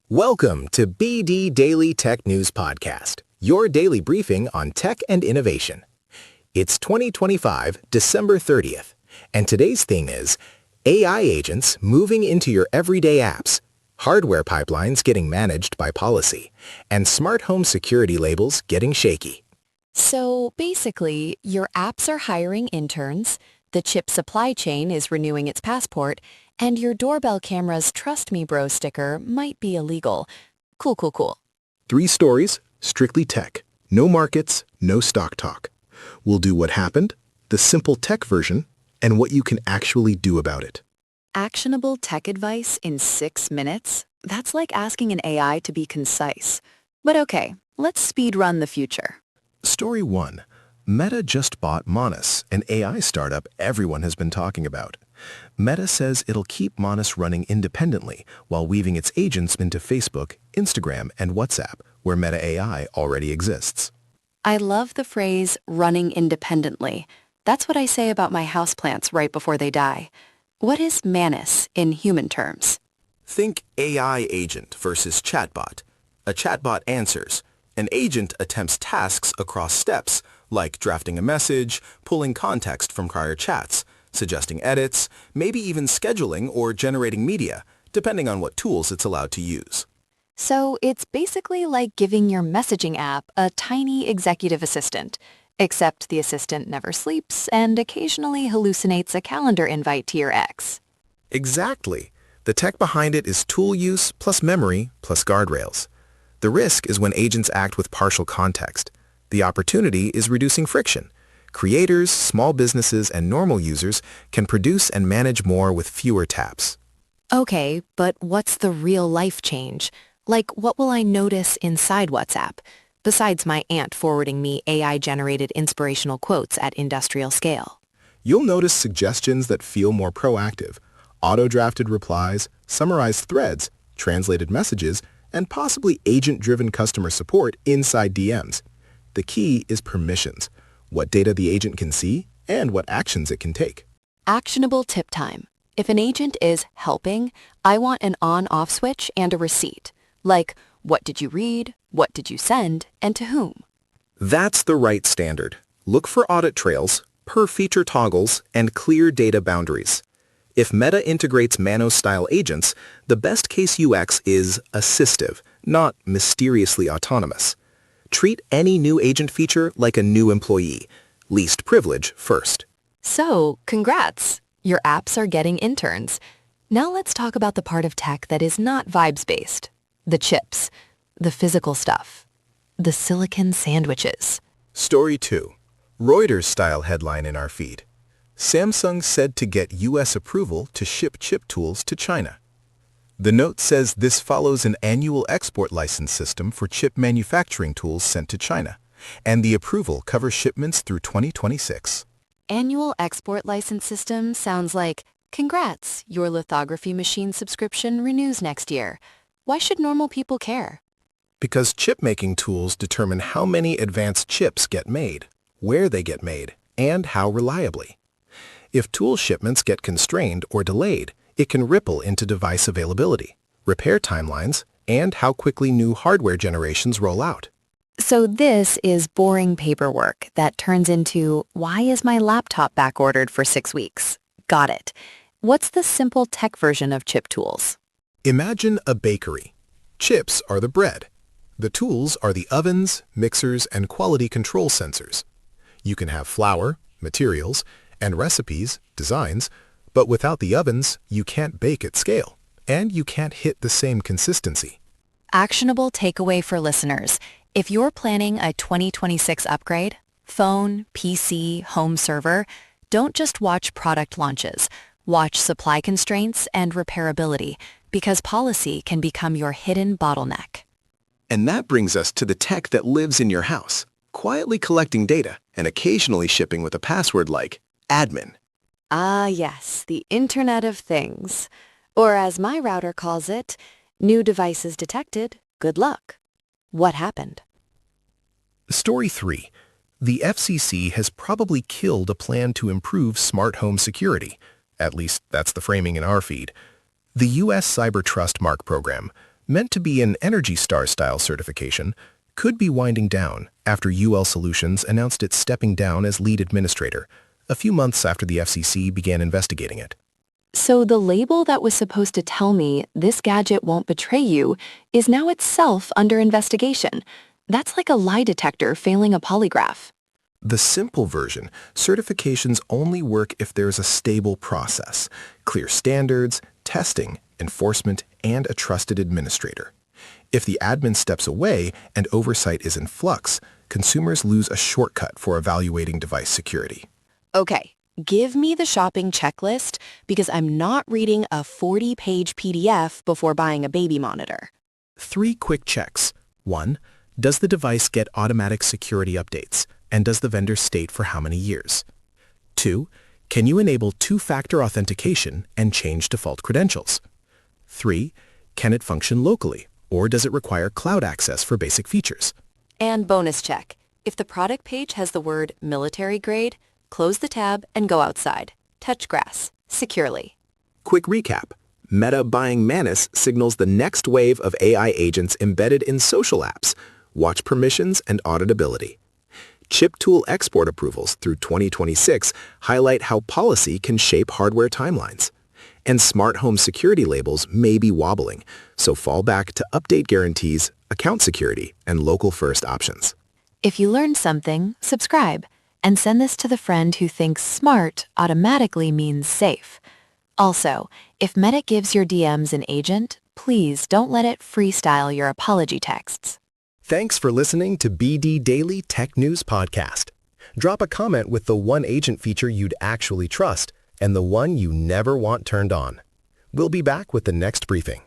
Welcome to BD Daily Tech News Podcast, your daily briefing on tech and innovation. It's 2025, December 30th, and today's theme is AI agents moving into your everyday apps, hardware pipelines getting managed by policy, and smart home security labels getting shaky. So basically, your apps are hiring interns, the chip supply chain is renewing its passport, and your doorbell camera's Trust Me Bro sticker might be illegal. Cool. 3 stories, strictly tech. No markets, no stock talk. We'll do what happened, the simple tech version, and what you can actually do about it. Actionable tech advice in 6 minutes? That's like asking an AI to be concise. But okay, let's speed run the future. Story 1. Meta just bought Manus, an AI startup everyone has been talking about. Meta says it'll keep Manus running independently while weaving its agents into Facebook, Instagram, and WhatsApp, where Meta AI already exists. I love the phrase running independently. That's what I say about my houseplants right before they die. What is Manus in human terms? Think AI agent versus chatbot. A chatbot answers. An agent attempts tasks across steps, like drafting a message, pulling context from prior chats, suggesting edits, maybe even scheduling or generating media, depending on what tools it's allowed to use. So it's basically like giving your messaging app a tiny executive assistant, except the assistant never sleeps and occasionally hallucinates a calendar invite to your ex. Exactly. The tech behind it is tool use plus memory plus guardrails. The risk is when agents act with partial context. The opportunity is reducing friction. Creators, small businesses, and normal users can produce and manage more with fewer taps. Okay, but what's the real-life change? Like, what will I notice inside WhatsApp, besides my aunt forwarding me AI-generated inspirational quotes at industrial scale? You'll notice suggestions that feel more proactive, auto-drafted replies, summarized threads, translated messages, and possibly agent-driven customer support inside DMs. The key is permissions, what data the agent can see, and what actions it can take. Actionable tip time. If an agent is helping, I want an on-off switch and a receipt. Like, what did you read, what did you send, and to whom? That's the right standard. Look for audit trails, per-feature toggles, and clear data boundaries. If Meta integrates Manus-style agents, the best case UX is assistive, not mysteriously autonomous. Treat any new agent feature like a new employee. Least privilege first. So, congrats! Your apps are getting interns. Now let's talk about the part of tech that is not vibes-based. The chips. The physical stuff. The silicon sandwiches. Story 2. Reuters-style headline in our feed. Samsung said to get U.S. approval to ship chip tools to China. The note says this follows an annual export license system for chip manufacturing tools sent to China, and the approval covers shipments through 2026. Annual export license system sounds like, congrats, your lithography machine subscription renews next year. Why should normal people care? Because chip-making tools determine how many advanced chips get made, where they get made, and how reliably. If tool shipments get constrained or delayed, it can ripple into device availability, repair timelines, and how quickly new hardware generations roll out. So this is boring paperwork that turns into, why is my laptop backordered for 6 weeks? Got it. What's the simple tech version of chip tools? Imagine a bakery. Chips are the bread. The tools are the ovens, mixers, and quality control sensors. You can have flour, materials, and recipes, designs, but without the ovens, you can't bake at scale, and you can't hit the same consistency. Actionable takeaway for listeners. If you're planning a 2026 upgrade, phone, PC, home server, don't just watch product launches. Watch supply constraints and repairability, because policy can become your hidden bottleneck. And that brings us to the tech that lives in your house, quietly collecting data and occasionally shipping with a password like admin. Ah, yes, the Internet of Things. Or as my router calls it, new devices detected, good luck. What happened? Story 3. The FCC has probably killed a plan to improve smart home security. At least that's the framing in our feed. The U.S. Cyber Trust Mark program, meant to be an Energy Star-style certification, could be winding down after UL Solutions announced it's stepping down as lead administrator, a few months after the FCC began investigating it. So the label that was supposed to tell me this gadget won't betray you is now itself under investigation. That's like a lie detector failing a polygraph. The simple version, certifications only work if there's a stable process, clear standards, testing, enforcement, and a trusted administrator. If the admin steps away and oversight is in flux, consumers lose a shortcut for evaluating device security. Okay, give me the shopping checklist because I'm not reading a 40-page PDF before buying a baby monitor. 3 quick checks. 1. Does the device get automatic security updates? And does the vendor state for how many years? 2. Can you enable two-factor authentication and change default credentials? 3. Can it function locally, or does it require cloud access for basic features? And bonus check. If the product page has the word military grade, close the tab and go outside. Touch grass securely. Quick recap. Meta buying Manus signals the next wave of AI agents embedded in social apps. Watch permissions and auditability. Chip tool export approvals through 2026 highlight how policy can shape hardware timelines. And smart home security labels may be wobbling, so fall back to update guarantees, account security, and local first options. If you learned something, subscribe and send this to the friend who thinks smart automatically means safe. Also, if Meta gives your DMs an agent, please don't let it freestyle your apology texts. Thanks for listening to BD Daily Tech News Podcast. Drop a comment with the one agent feature you'd actually trust and the one you never want turned on. We'll be back with the next briefing.